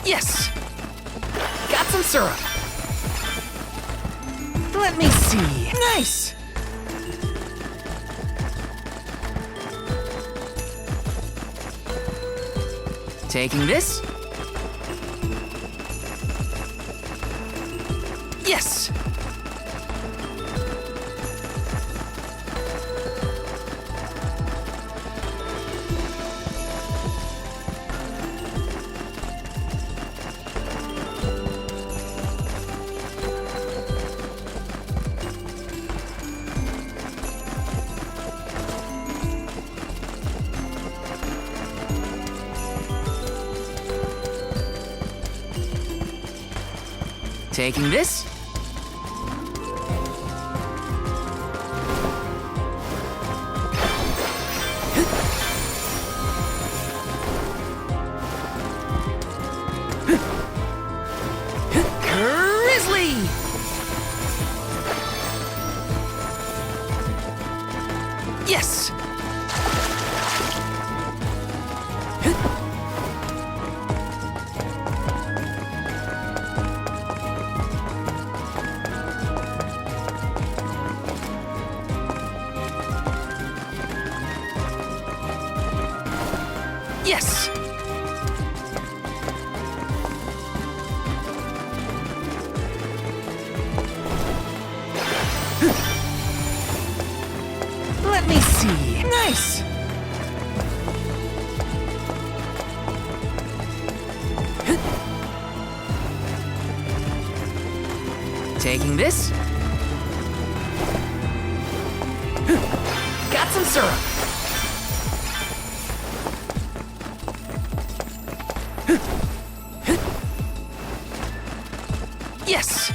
Yes! Got some syrup. Let me see. Nice! Taking this. Yes! Taking this. Grizzly! Yes! Yes! Let me see. Nice! Taking this. Got some syrup. Yes!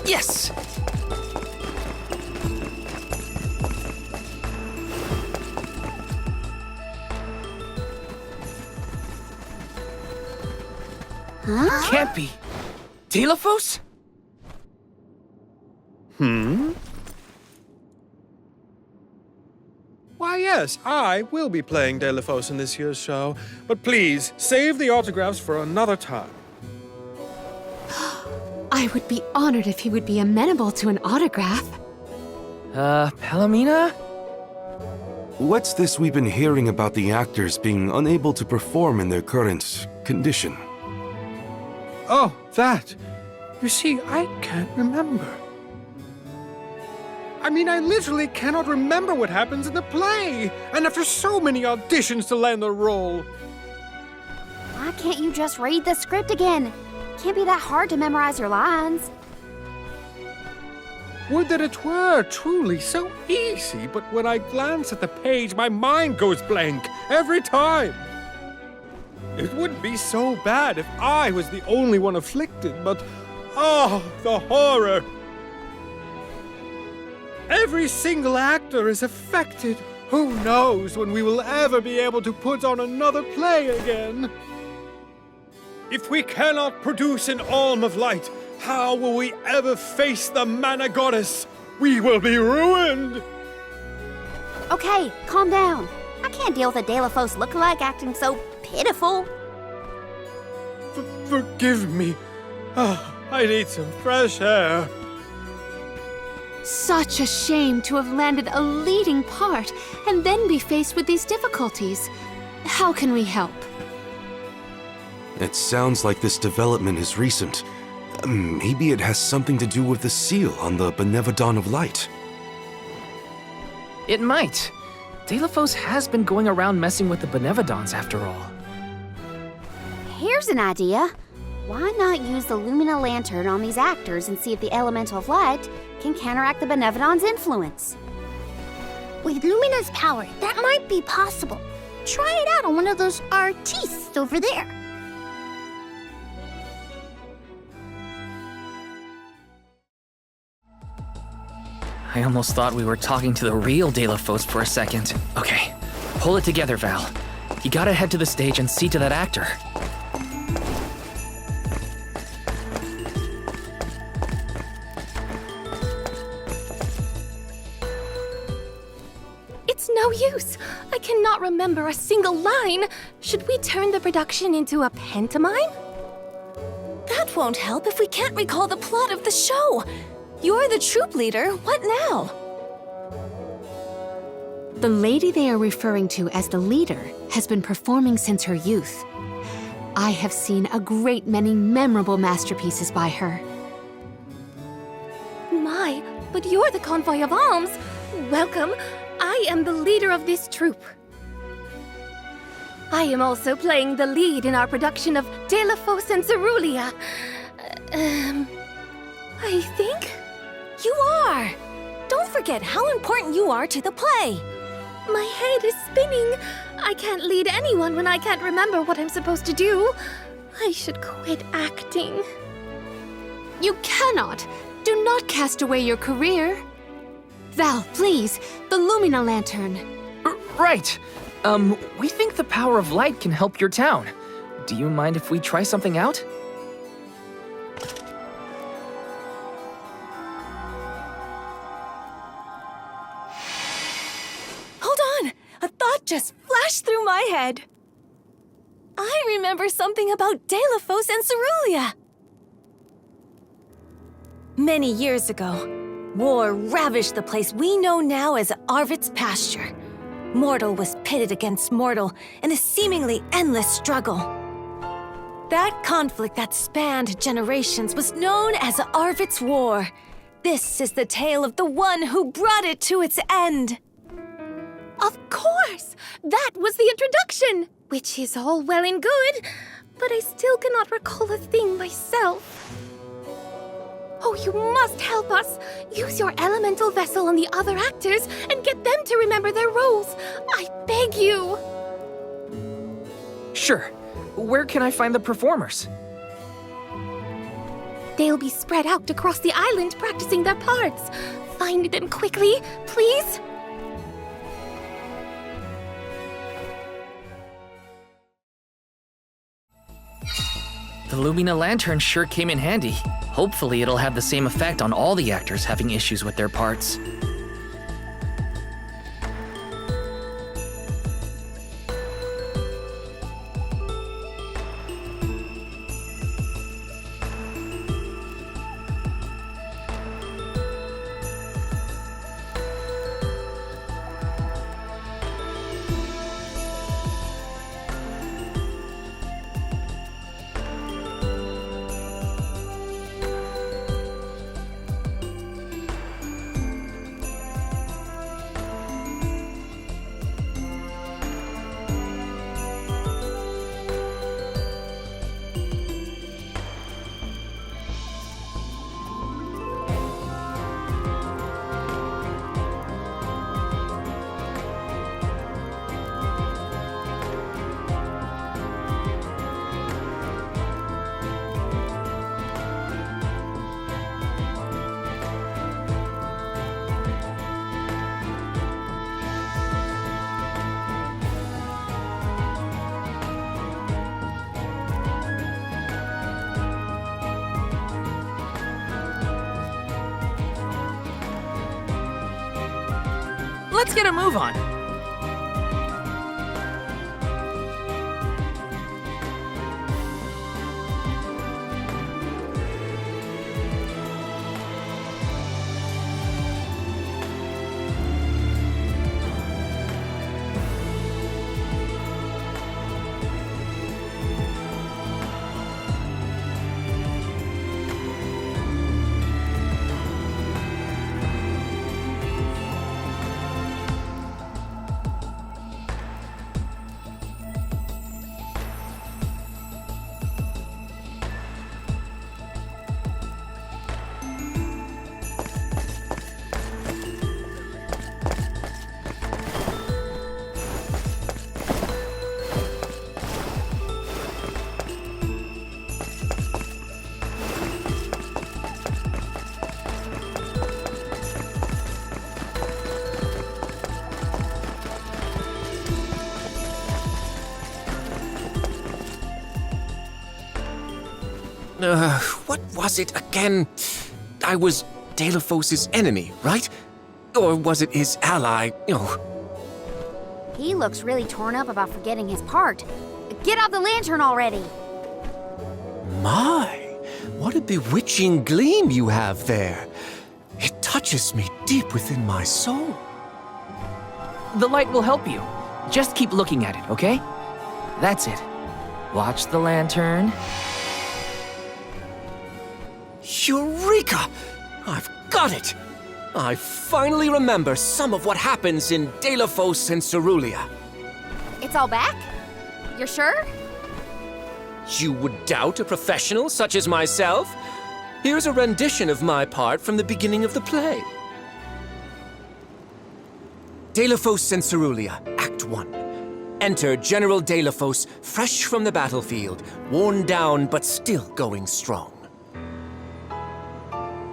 Yes! Huh? Can't be. Daelophos? Why, yes, I will be playing Daelophos in this year's show, but please, save the autographs for another time. I would be honored if he would be amenable to an autograph. Palomina? What's this we've been hearing about the actors being unable to perform in their current condition? Oh, that. You see, I can't remember. I mean, I literally cannot remember what happens in the play, and after so many auditions to land the role. Why can't you just read the script again? Can't be that hard to memorize your lines. Would that it were truly so easy, but when I glance at the page, my mind goes blank every time. It would be so bad if I was the only one afflicted, but oh, the horror! Every single actor is affected. Who knows when we will ever be able to put on another play again? If we cannot produce an Alm of Light, how will we ever face the Mana Goddess? We will be ruined! Okay, calm down. I can't deal with a Daelophos lookalike acting so pitiful. Forgive me. Oh, I need some fresh air. Such a shame to have landed a leading part and then be faced with these difficulties. How can we help? It sounds like this development is recent. Maybe it has something to do with the seal on the Benevodon of Light. It might. Daelophos has been going around messing with the Benevodons after all. Here's an idea. Why not use the Lumina Lantern on these actors and see if the Elemental of Light can counteract the Benevodon's influence? With Lumina's power, that might be possible. Try it out on one of those artistes over there. I almost thought we were talking to the real Daelophos for a second. Okay, pull it together, Val. You gotta head to the stage and see to that actor. no use. I cannot remember a single line. Should we turn the production into a pantomime? That won't help if we can't recall the plot of the show. You're the troupe leader. What now? The lady they are referring to as the leader has been performing since her youth. I have seen a great many memorable masterpieces by her. My, but you're the convoy of alms. Welcome. I am the leader of this troupe. I am also playing the lead in our production of Daelophos and Celuria. I think? You are! Don't forget how important you are to the play. My head is spinning. I can't lead anyone when I can't remember what I'm supposed to do. I should quit acting. You cannot! Do not cast away your career! Val, please, the Lumina Lantern. Right. We think the power of light can help your town. Do you mind if we try something out? Hold on! A thought just flashed through my head. I remember something about Daelophos and Celuria. Many years ago, war ravaged the place we know now as Arvid's pasture. Mortal was pitted against mortal in a seemingly endless struggle. That conflict that spanned generations was known as Arvid's War. This is the tale of the one who brought it to its end. Of course! That was the introduction! Which is all well and good, but I still cannot recall a thing myself. Oh, you must help us! Use your elemental vessel on the other actors and get them to remember their roles! I beg you! Sure. Where can I find the performers? They'll be spread out across the island practicing their parts. Find them quickly, please! The Lumina Lantern sure came in handy. Hopefully it'll have the same effect on all the actors having issues with their parts. Let's get a move on. What was it again? I was Daelophos' enemy, right? Or was it his ally? Oh. He looks really torn up about forgetting his part. Get out the lantern already! My, what a bewitching gleam you have there. It touches me deep within my soul. The light will help you. Just keep looking at it, okay? That's it. Watch the lantern. Eureka! I've got it! I finally remember some of what happens in Daelophos and Cerulia. It's all back? You're sure? You would doubt a professional such as myself? Here's a rendition of my part from the beginning of the play. Daelophos and Cerulia, Act 1. Enter General Daelophos, fresh from the battlefield, worn down but still going strong.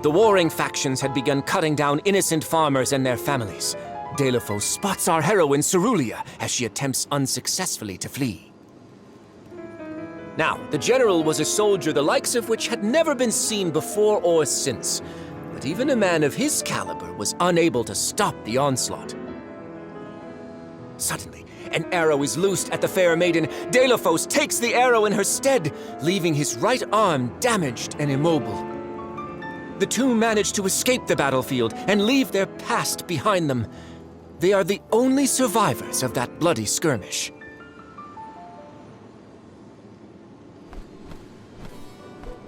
The warring factions had begun cutting down innocent farmers and their families. Daelophos spots our heroine Cerulia as she attempts unsuccessfully to flee. Now, the general was a soldier the likes of which had never been seen before or since, but even a man of his caliber was unable to stop the onslaught. Suddenly, an arrow is loosed at the fair maiden. Daelophos takes the arrow in her stead, leaving his right arm damaged and immobile. The two manage to escape the battlefield and leave their past behind them. They are the only survivors of that bloody skirmish.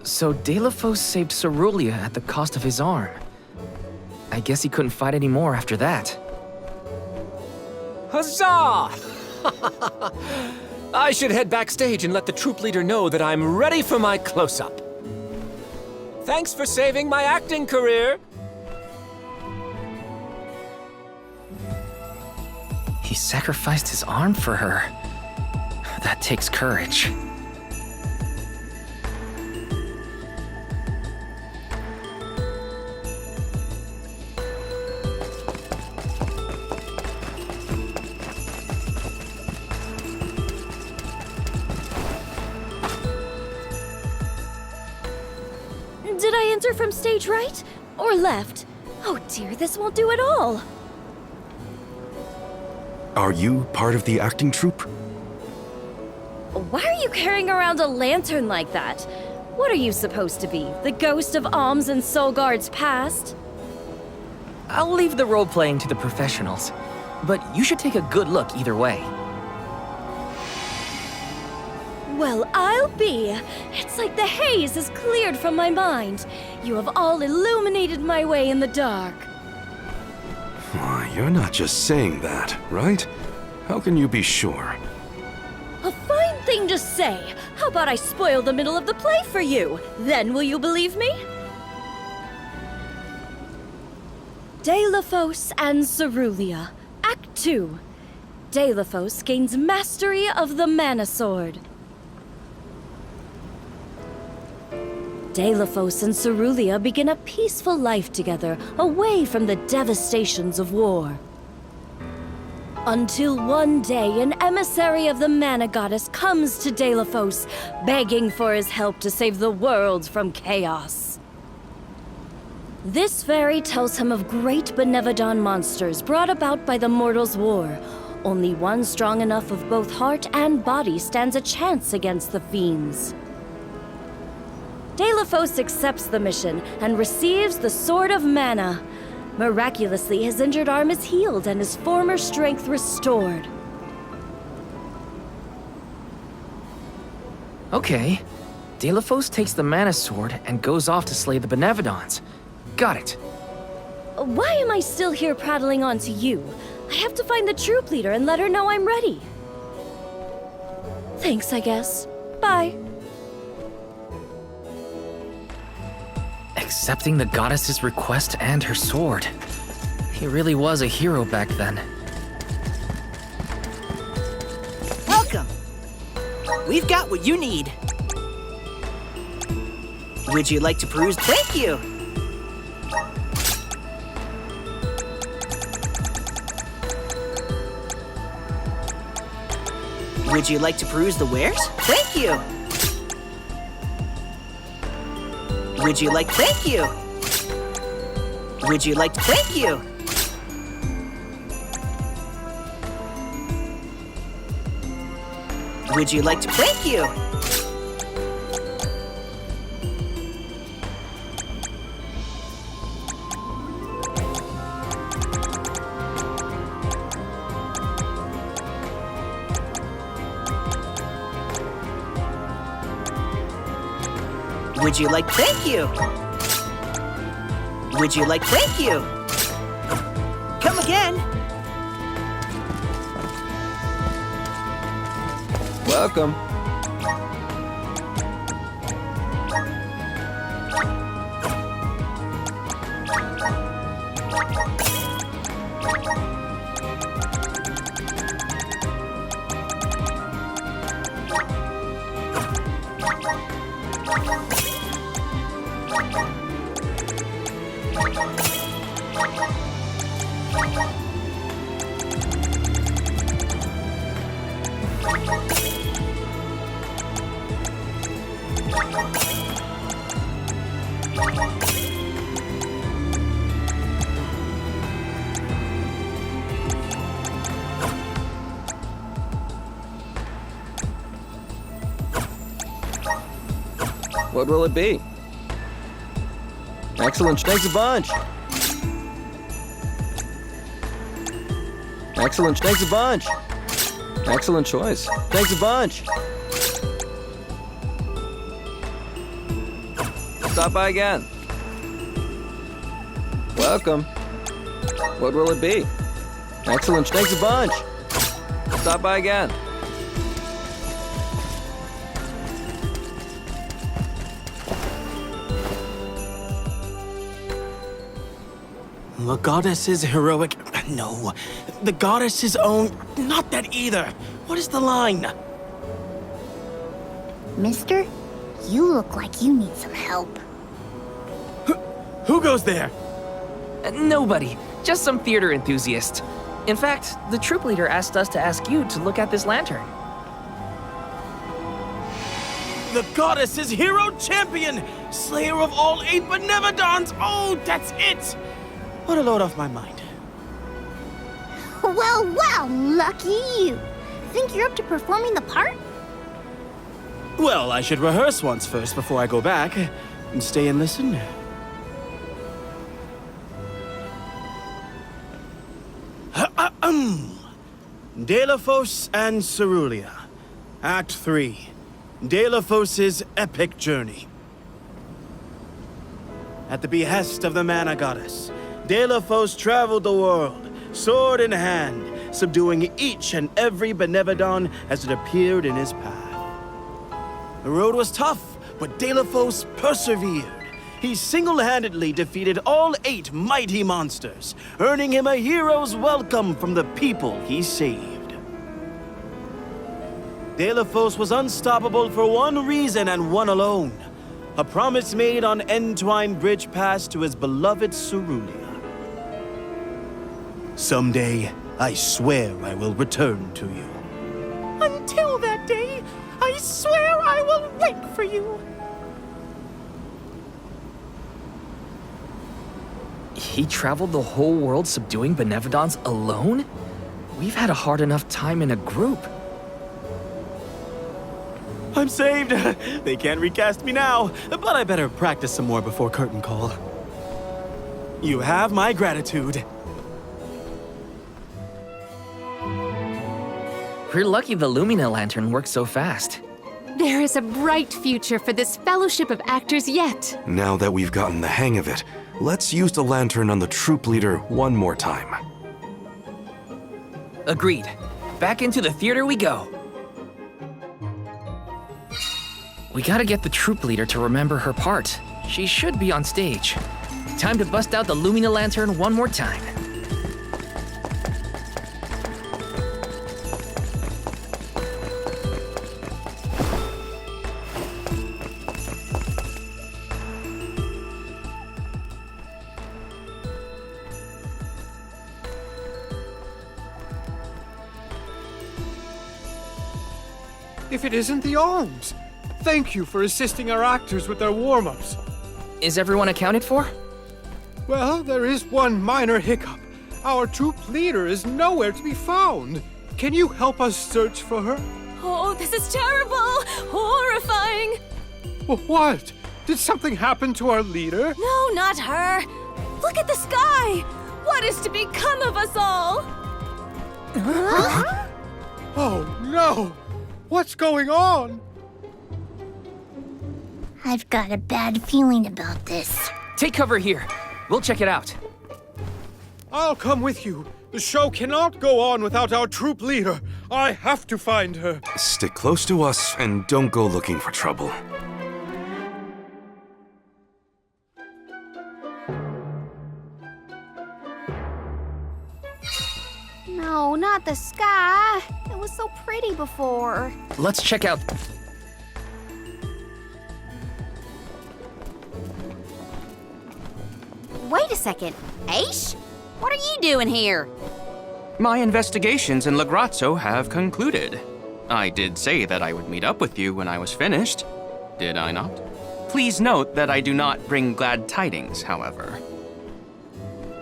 So Daelophos saved Cerulia at the cost of his arm. I guess he couldn't fight anymore after that. Huzzah! I should head backstage and let the troop leader know that I'm ready for my close-up. Thanks for saving my acting career. He sacrificed his arm for her. That takes courage. Did I enter from stage right or left? Oh dear, this won't do at all. Are you part of the acting troupe? Why are you carrying around a lantern like that? What are you supposed to be? The ghost of Alms and Solgard's past? I'll leave the role-playing to the professionals, but you should take a good look either way. Well, I'll be. It's like the haze is cleared from my mind. You have all illuminated my way in the dark. You're not just saying that, right? How can you be sure? A fine thing to say. How about I spoil the middle of the play for you? Then will you believe me? Daelophos and Cerulia, Act 2. Daelophos gains mastery of the Mana Sword. Daelophos and Cerulia begin a peaceful life together, away from the devastations of war. Until one day, an emissary of the Mana Goddess comes to Daelophos, begging for his help to save the world from chaos. This fairy tells him of great Benevodon monsters brought about by the mortals' war. Only one strong enough of both heart and body stands a chance against the fiends. Daelophos accepts the mission and receives the Sword of Mana. Miraculously, his injured arm is healed and his former strength restored. Okay. Daelophos takes the Mana Sword and goes off to slay the Benevodons. Got it. Why am I still here prattling on to you? I have to find the troop leader and let her know I'm ready. Thanks, I guess. Bye. Accepting the goddess's request and her sword. He really was a hero back then. Welcome! We've got what you need. Would you like to peruse? Thank you! Would you like to peruse the wares? Thank you! Would you like? Thank you! Would you like to? Thank you! Would you like to... Thank you! Would you like... Thank you! Would you like... Thank you! Come again! Welcome. What will it be? Excellent. Thanks a bunch. Excellent. Thanks a bunch. Excellent choice. Thanks a bunch. Stop by again. Welcome. What will it be? Excellent. Thanks a bunch. Stop by again. The goddess's heroic... No. The goddess's own... Not that either. What is the line? Mister, you look like you need some help. Who goes there? Nobody. Just some theater enthusiast. In fact, the troop leader asked us to ask you to look at this lantern. The goddess's hero champion! Slayer of all 8 Benevodons! Oh, that's it! What a load off my mind. Well, lucky you. Think you're up to performing the part? Well, I should rehearse once first before I go back. And stay and listen. Daelophos and Celuria. Act 3. Daelophos' epic journey. At the behest of the Mana Goddess, Daelophos traveled the world, sword in hand, subduing each and every Benevodon as it appeared in his path. The road was tough, but Daelophos persevered. He single-handedly defeated all 8 mighty monsters, earning him a hero's welcome from the people he saved. Daelophos was unstoppable for one reason and one alone: a promise made on Entwine Bridge Pass to his beloved Celuria. Someday, I swear I will return to you. Until that day, I swear I will wait for you. He traveled the whole world subduing Benevodons alone? We've had a hard enough time in a group. I'm saved! They can't recast me now, but I better practice some more before curtain call. You have my gratitude. We're lucky the Lumina lantern works so fast. There is a bright future for this fellowship of actors yet. Now that we've gotten the hang of it, let's use the lantern on the troop leader one more time. Agreed. Back into the theater we go. We gotta get the troop leader to remember her part. She should be on stage. Time to bust out the Lumina lantern one more time. If it isn't the arms! Thank you for assisting our actors with their warm-ups. Is everyone accounted for? Well, there is one minor hiccup. Our troop leader is nowhere to be found. Can you help us search for her? Oh, this is terrible! Horrifying! What? Did something happen to our leader? No, not her! Look at the sky! What is to become of us all? Huh? Oh, no! What's going on? I've got a bad feeling about this. Take cover here. We'll check it out. I'll come with you. The show cannot go on without our troop leader. I have to find her. Stick close to us and don't go looking for trouble. No, not the sky. It was so pretty before. Let's check out... Wait a second. Aish? What are you doing here? My investigations in Lagrazzo have concluded. I did say that I would meet up with you when I was finished, did I not? Please note that I do not bring glad tidings, however.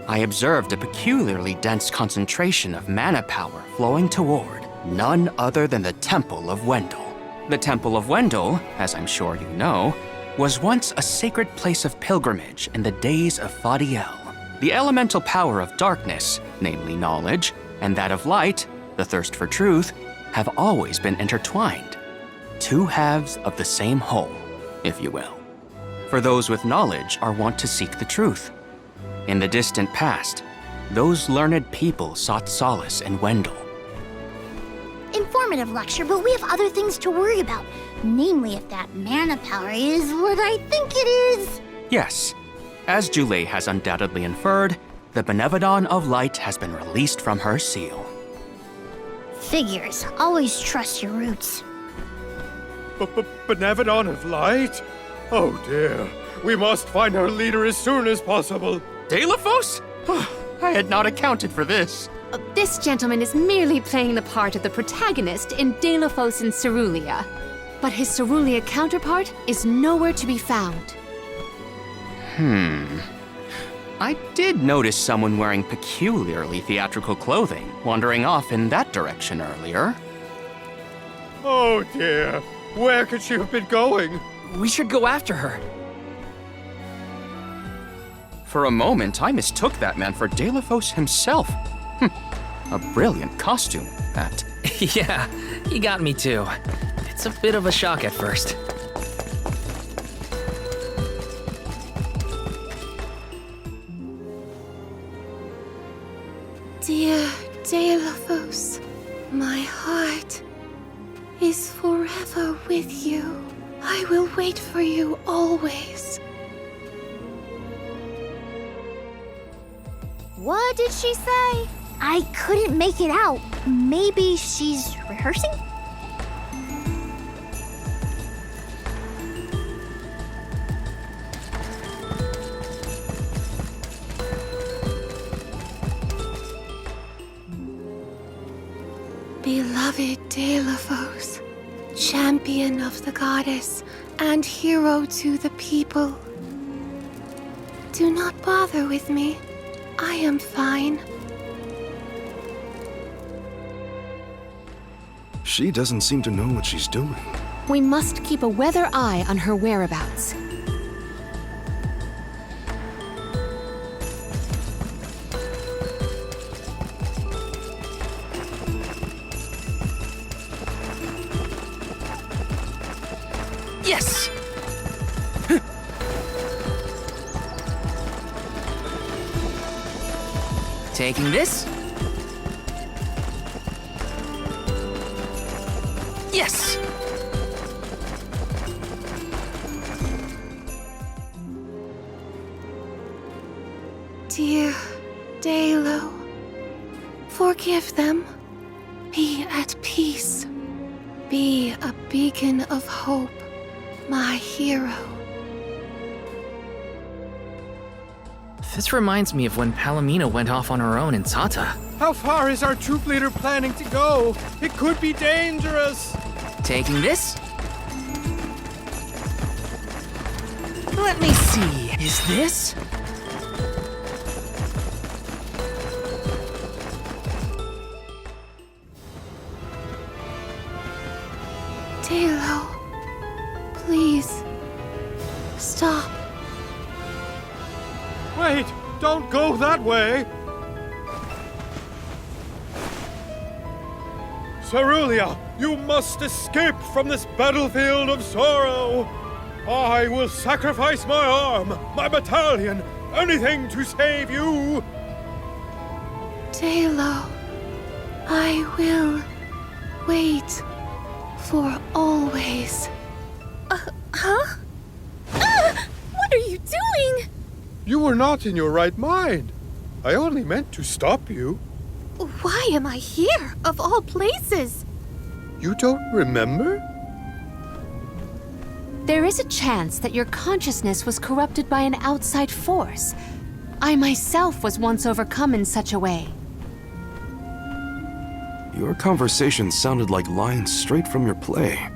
I observed a peculiarly dense concentration of mana power flowing toward none other than the Temple of Wendel. The Temple of Wendel, as I'm sure you know, was once a sacred place of pilgrimage in the days of Fadiel. The elemental power of darkness, namely knowledge, and that of light, the thirst for truth, have always been intertwined. Two halves of the same whole, if you will. For those with knowledge are wont to seek the truth. In the distant past, those learned people sought solace in Wendel. Informative lecture, but we have other things to worry about. Namely, if that mana power is what I think it is. Yes, as Jule has undoubtedly inferred, the Benevodon of Light has been released from her seal. Figures. Always trust your roots. Benevodon of Light? Oh dear. We must find our leader as soon as possible. Daelophos? I had not accounted for this. This gentleman is merely playing the part of the protagonist in Daelophos and Cerulia. But his Cerulia counterpart is nowhere to be found. I did notice someone wearing peculiarly theatrical clothing wandering off in that direction earlier. Oh dear. Where could she have been going? We should go after her. For a moment, I mistook that man for Daelophos himself. A brilliant costume, that. Yeah, you got me too. It's a bit of a shock at first. Dear Daelophos, my heart is forever with you. I will wait for you always. What did she say? I couldn't make it out. Maybe she's rehearsing? Beloved Daelophos, champion of the goddess and hero to the people. Do not bother with me. I am fine. She doesn't seem to know what she's doing. We must keep a weather eye on her whereabouts. Yes! Taking this. Yes! Dear Daelo, forgive them. Be at peace. Be a beacon of hope, my hero. This reminds me of when Palomino went off on her own in Tata. How far is our troop leader planning to go? It could be dangerous. Taking this. Let me see. Is this? Stop. Wait! Don't go that way! Cerulia, you must escape from this battlefield of sorrow! I will sacrifice my arm, my battalion, anything to save you! Daelo, I will wait for always. Huh? What are you doing? You were not in your right mind. I only meant to stop you. Why am I here, of all places? You don't remember? There is a chance that your consciousness was corrupted by an outside force. I myself was once overcome in such a way. Your conversation sounded like lines straight from your play.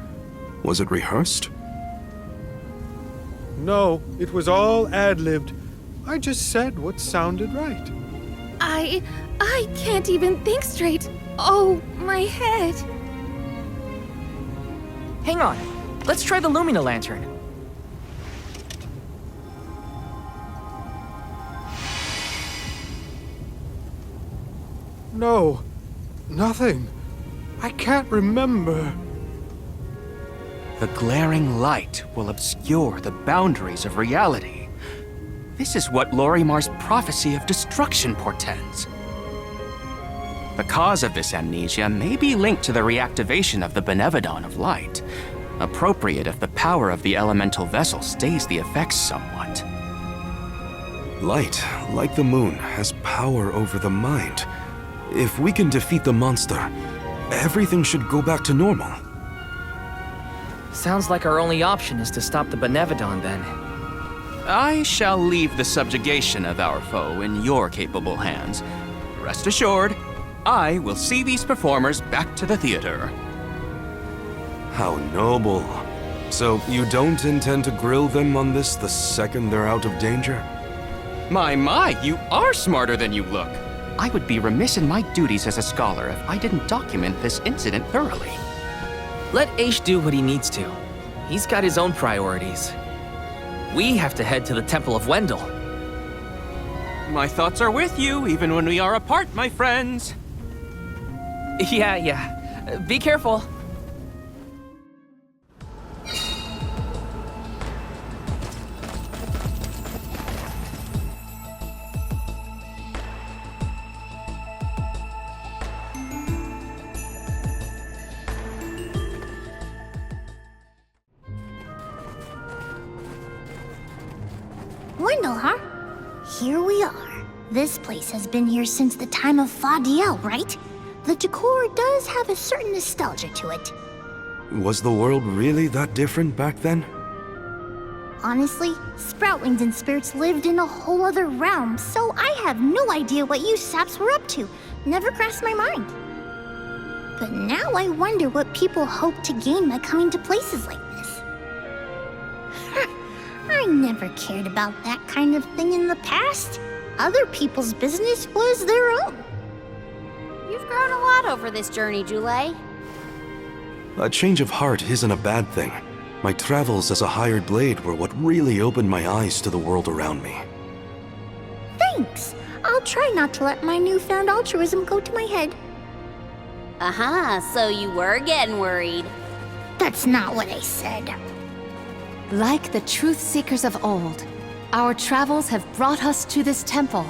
Was it rehearsed? No, it was all ad-libbed. I just said what sounded right. I can't even think straight. Oh, my head. Hang on. Let's try the Lumina lantern. No, nothing. I can't remember. The glaring light will obscure the boundaries of reality. This is what Lorimar's prophecy of destruction portends. The cause of this amnesia may be linked to the reactivation of the Benevodon of Light, appropriate if the power of the elemental vessel stays the effects somewhat. Light, like the moon, has power over the mind. If we can defeat the monster, everything should go back to normal. Sounds like our only option is to stop the Benevodon then. I shall leave the subjugation of our foe in your capable hands. Rest assured, I will see these performers back to the theater. How noble. So you don't intend to grill them on this the second they're out of danger? My, you are smarter than you look. I would be remiss in my duties as a scholar if I didn't document this incident thoroughly. Let Aish do what he needs to. He's got his own priorities. We have to head to the Temple of Wendel. My thoughts are with you, even when we are apart, my friends. Yeah. Be careful. Wendel, huh? Here we are. This place has been here since the time of Fadiel, right? The decor does have a certain nostalgia to it. Was the world really that different back then? Honestly, Sproutlings and spirits lived in a whole other realm, so I have no idea what you saps were up to. Never crossed my mind. But now I wonder what people hope to gain by coming to places like this. I never cared about that kind of thing in the past. Other people's business was their own. You've grown a lot over this journey, Jule. A change of heart isn't a bad thing. My travels as a hired blade were what really opened my eyes to the world around me. Thanks. I'll try not to let my newfound altruism go to my head. So you were getting worried. That's not what I said. Like the truth seekers of old, our travels have brought us to this temple.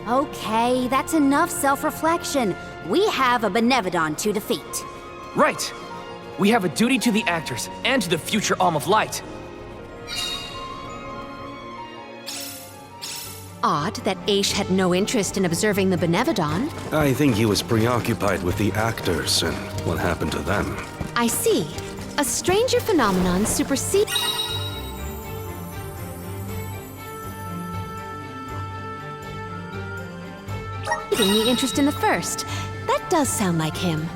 Okay, that's enough self-reflection. We have a Benevodon to defeat. Right. We have a duty to the actors and to the future Alm of Light. Odd that Aish had no interest in observing the Benevodon. I think he was preoccupied with the actors and what happened to them. I see. A stranger phenomenon supersedes... the interest in the first. That does sound like him.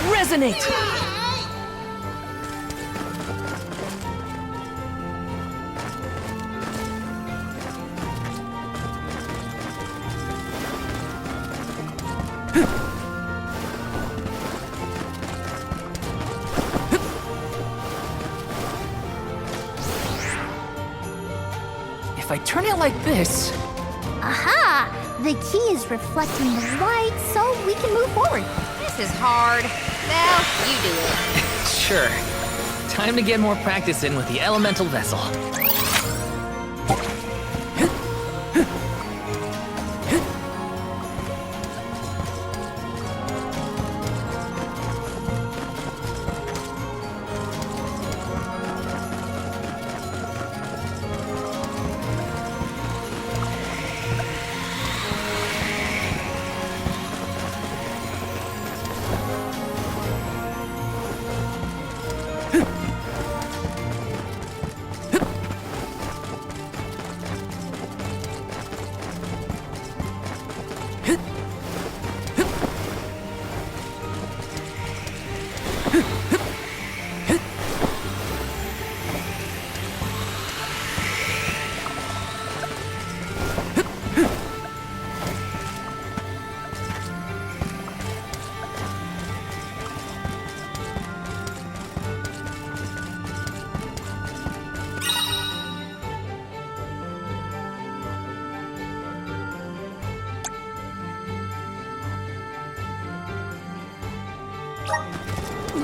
Resonate! if I turn it like this... Aha! The key is reflecting the light so we can move forward. This is hard. Well, you do it. Sure. Time to get more practice in with the elemental vessel.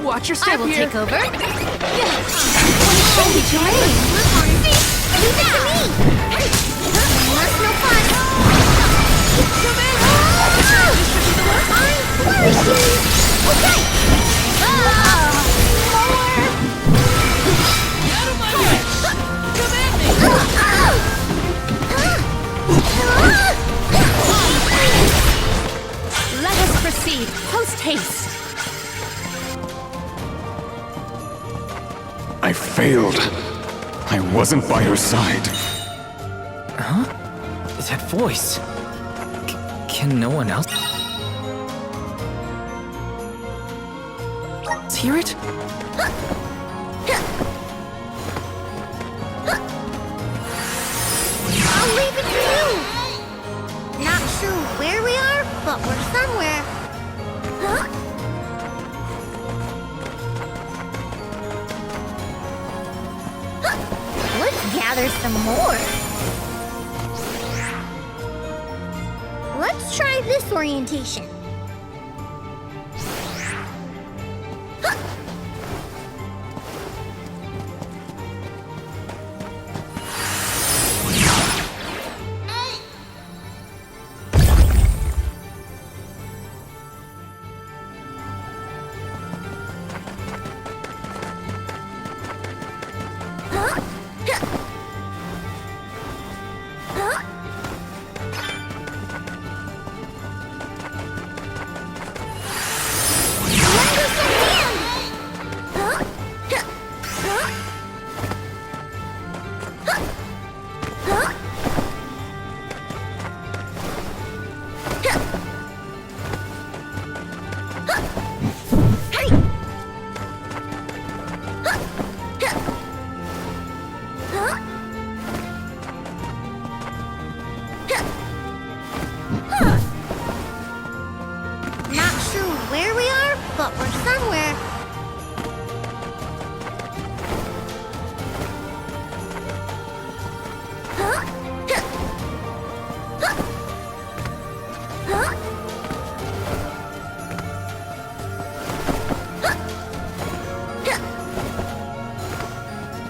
Watch your step I will here. take over. Leave it to me! That's no fun! I'm flourishing! Okay! Out of my way! Come at me! Let us proceed, post haste. I failed. I wasn't by her side. Huh? That voice... can no one else... hear it? I'll leave it to you! Not sure where we are, but we're somewhere. Huh? Let's gather some more. Let's try this orientation.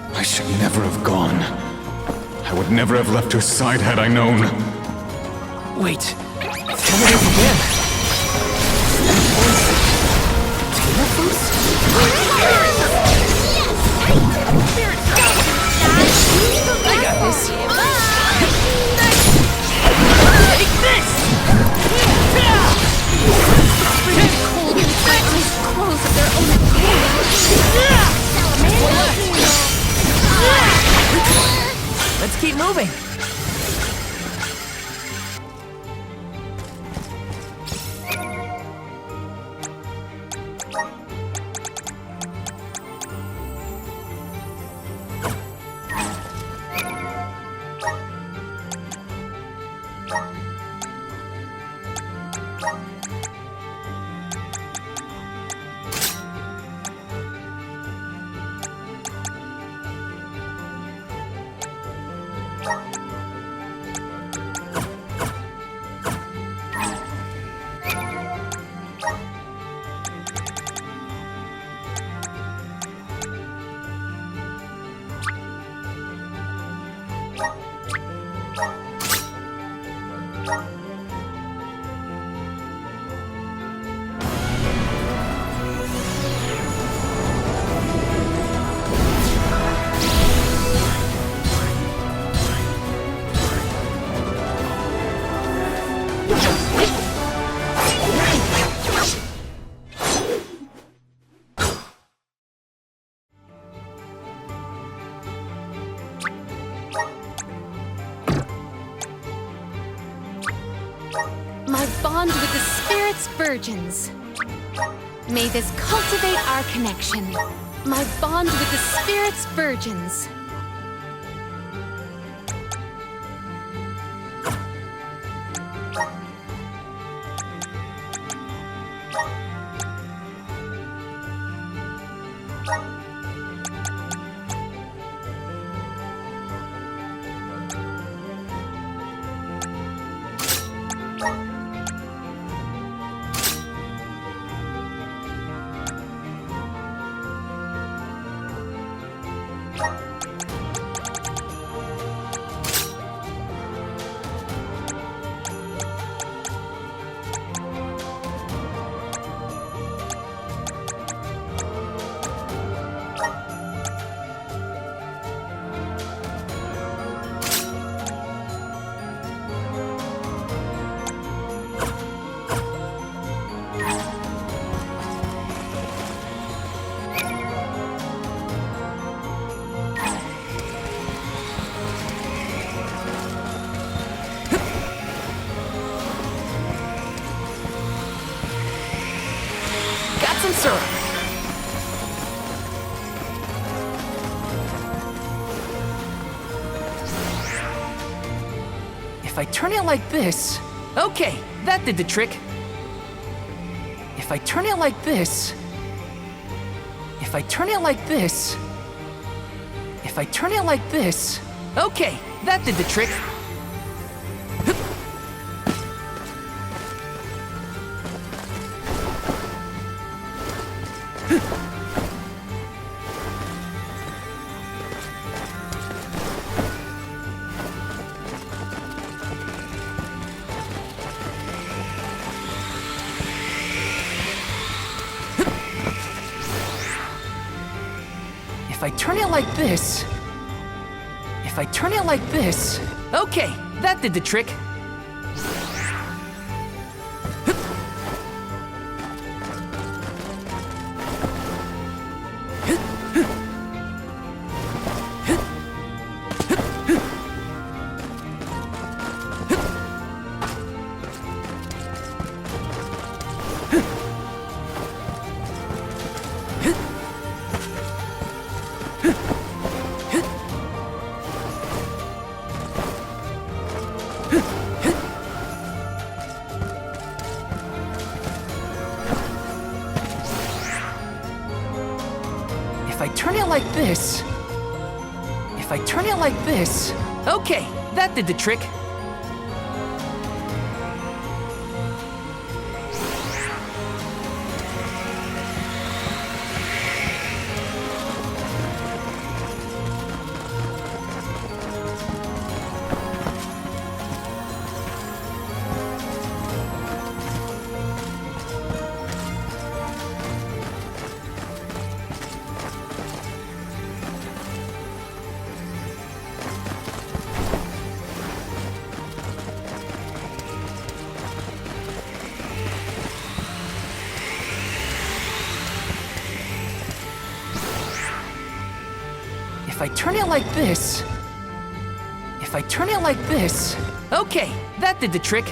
I should never have gone. I would never have left her side had I known. Wait. Tell me this again. I got this. Take this! Cold and my eyes close of their own accord. Let's keep moving. My bond with the Spirit's virgins. May this cultivate our connection. My bond with the Spirit's virgins. Some syrup. If I turn it like this... Okay, that did the trick. If I turn it like this... If I turn it like this... If I turn it like this... Okay, that did the trick. If I turn it like this... If I turn it like this... Okay, that did the trick. If I turn it like this... If I turn it like this... Okay, that did the trick. If I turn it like this... If I turn it like this... Okay, that did the trick.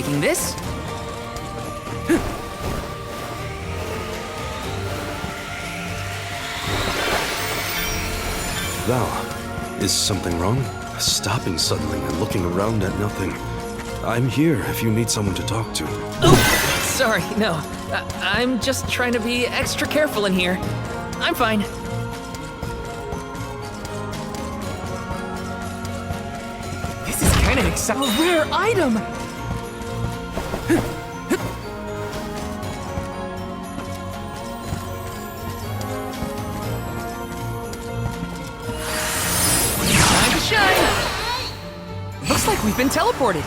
taking this. Val, is something wrong? Stopping suddenly and looking around at nothing. I'm here if you need someone to talk to. Oh, sorry, no. I'm just trying to be extra careful in here. I'm fine. This is kind of exciting. A rare item! Time to shine! Looks like we've been teleported.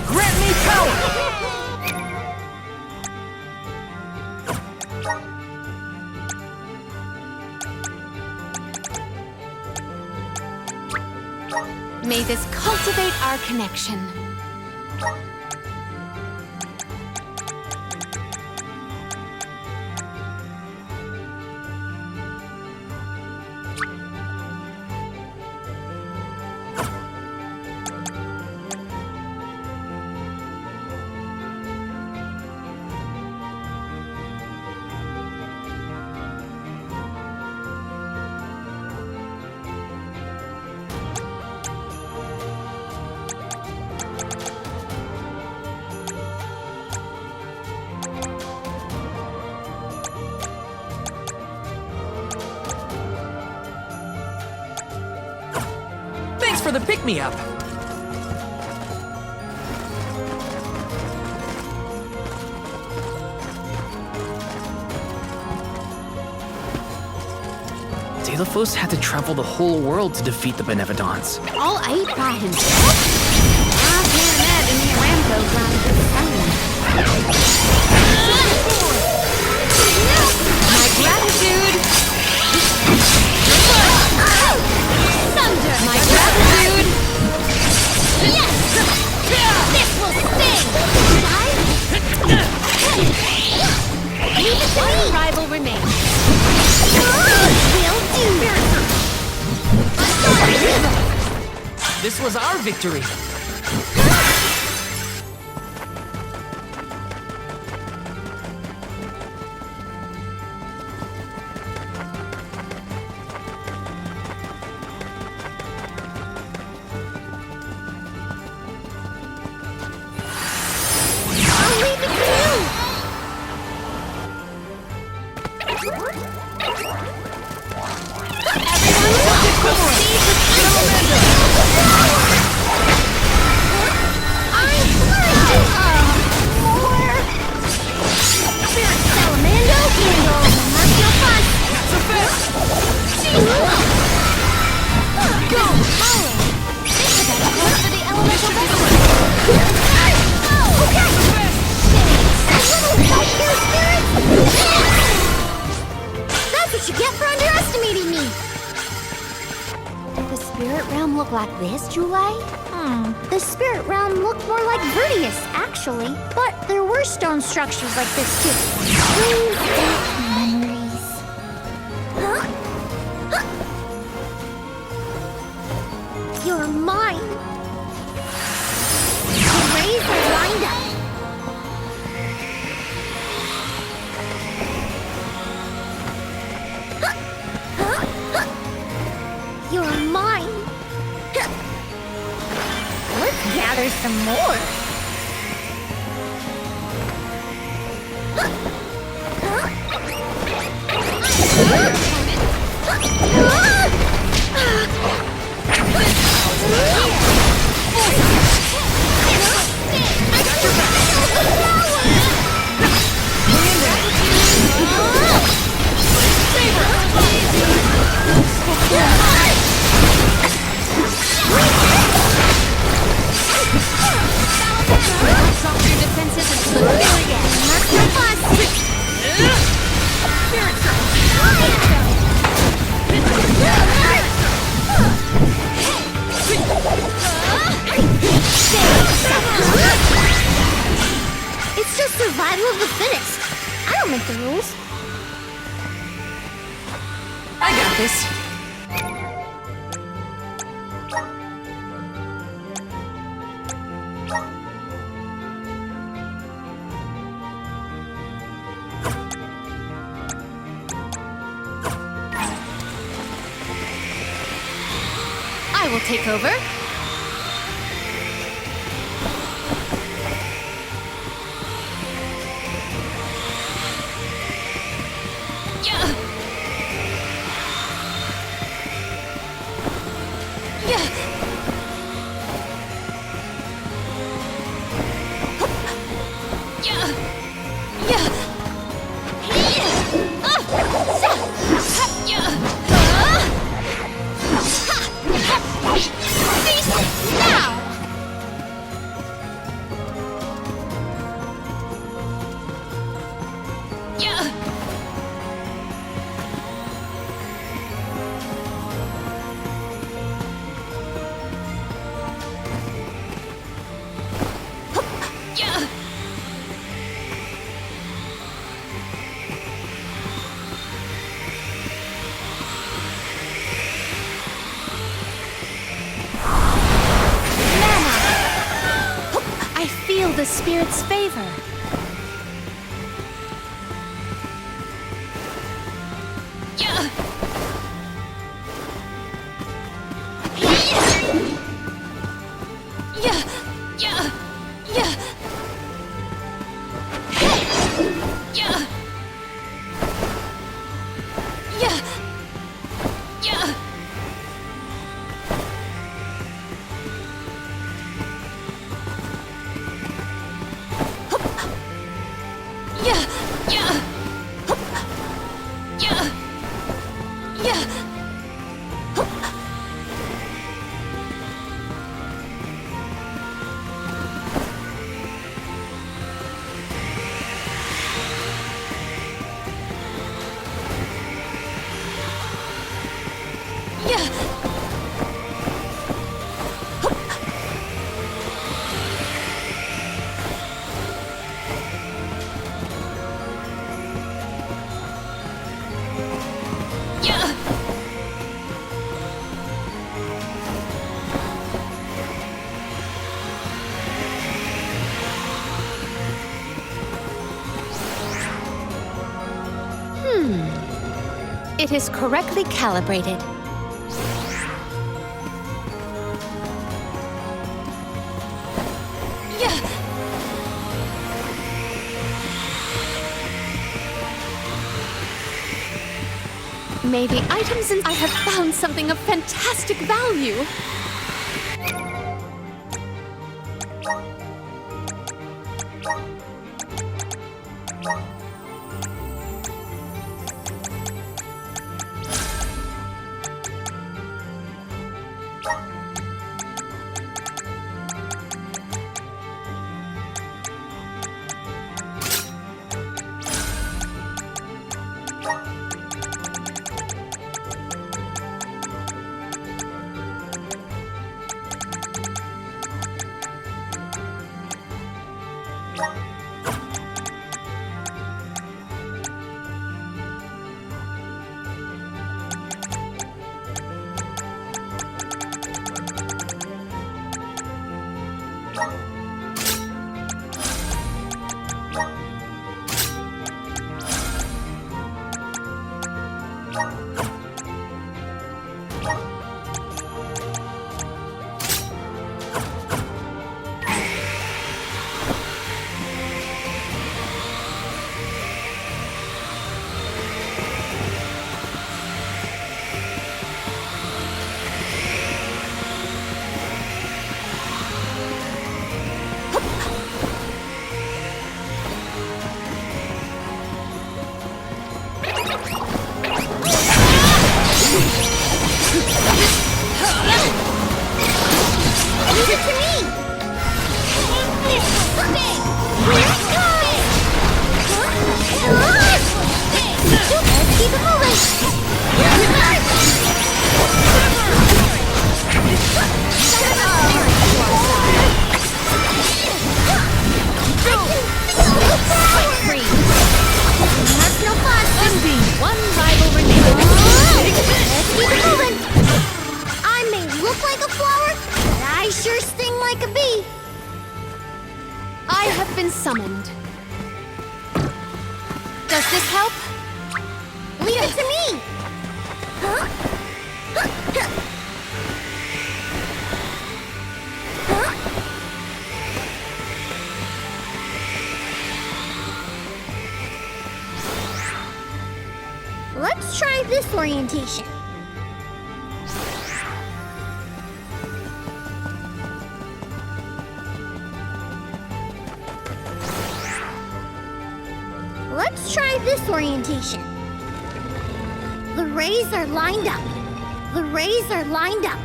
Grant me power! May this cultivate our connection. Thanks for the pick-me-up. Daelophos had to travel the whole world to defeat the Benevodons. All 8 by himself? I can't imagine the Aramco trying to do the same. My gratitude! Thunder! My gratitude! Yes! This will sting! Leave it to me! Rival remains. Will do! This was our victory. I'll leave it to you! That's what you get for underestimating me! Did the spirit realm look like this, Julie? The spirit realm looked more like Vertius, actually. But there were stone structures like this, too. Brings back memories. You're mine. The rays are lined up. You're mine. Let's gather some more. survival of the fittest. I don't make the rules. I got this. I will take over. The spirit's favor. It is correctly calibrated. May the items I have found something of fantastic value. I have been summoned. Does this help? Leave it to me! Let's try this orientation. Let's try this orientation. The rays are lined up. The rays are lined up.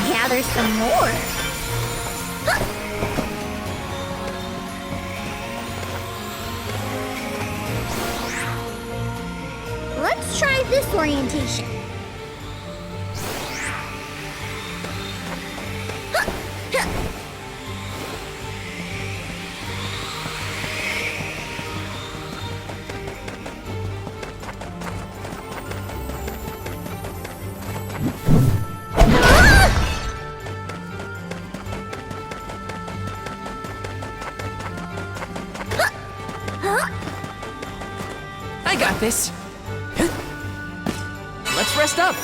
Gather some more. Let's try this orientation. I got this. Let's rest up.